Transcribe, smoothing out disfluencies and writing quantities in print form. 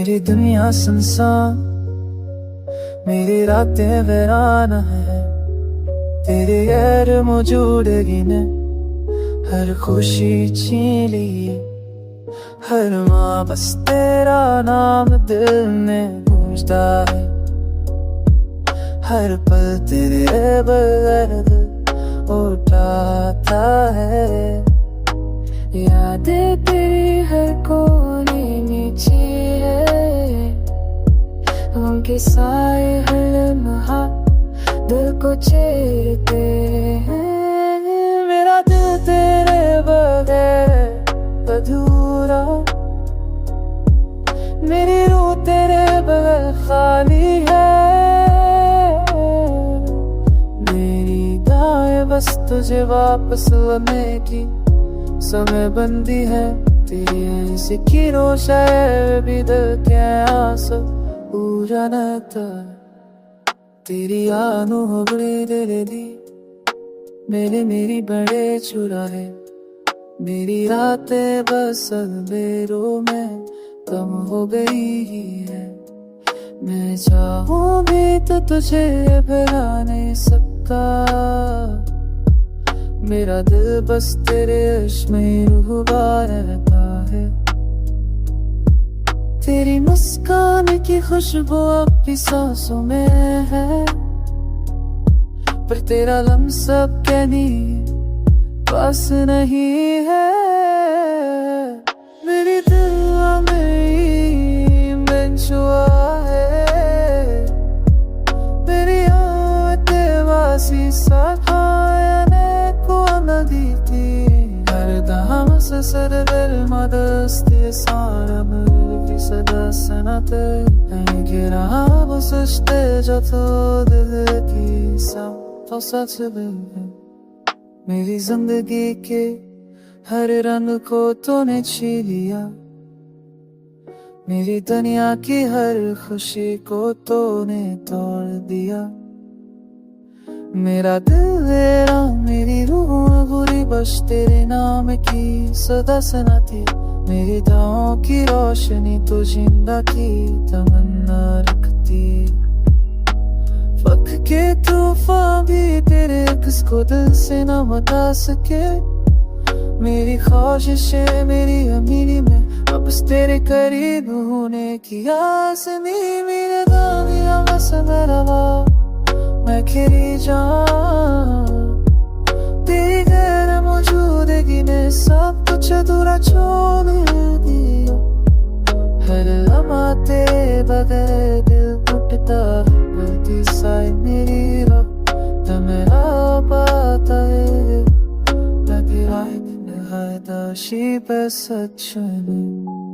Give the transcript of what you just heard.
मेरी दुनिया सुनसान, मेरी रातें वीरान है। तेरी गैर मौजूदगी ने हर खुशी छीन ली। हर माँ बस तेरा नाम दिल में गूंजता है। हर पल तेरे बगैर दिल उठाता है। यादें तेरी हर कोने में छिपी है। उनके साए हर लम्हा दिल को चीरते हैं। मेरा दिल तेरे बगैर अधूरा, मेरी रूह तेरे बगैर खाली है। मेरी दाएं बस तुझे वापस लाने की समय बंदी है। तेरी ऐसी की रोशाए भी दिल के आंसू पूरा न था। तेरी आनू हो बड़े दिल दी मेरी बड़े चुरा है। मेरी रातें बस अंधेरों में कम हो गई है। मैं चाहूं भी तो तुझे भुला नहीं सकता। मेरा दिल बस तेरे इश्क में डूबा रहता है। तेरी मुस्कान की खुशबू अब भी सांसों में है। पर तेरा लम्स अब कहनी पास नहीं है। मेरी दिल में बेंचुआ है। मेरी आवाज़ें वासी साखाने को नदी थी। हर दाम से सर दिल मदस्ती सारा मिल सदा सनते हैं। गिरा वो सस्ते जो तो दिल की सब तो सच भी है। मेरी जिंदगी के हर रंग को तूने छीन लिया। मेरी दुनिया की हर खुशी को तूने तोड़ दिया। मेरा दिल तेरा मेरी रूह बुरी बस तेरे नाम की सदा सुनाती। मेरी दुआओं की रोशनी तो जिंदा की तमन्ना रखती। वक्त के तूफान भी तेरे किसको दिल से न मिटा सके। मेरी ख्वाहिशें मेरी अमीरी में अब बस तेरे करीब होने की आस नहीं। मेरे दानिया बस मेरा मैं खिरी जाऊं। तेरी गैर मौजूदगी ने सब कुछ अधूरा छोड़ दिया। हर लम्हा तेरे बगैर दिल टूटता। गलती साई मेरी रब मेरा पाता है। लगे रात निहायत आशी पे सच नहीं।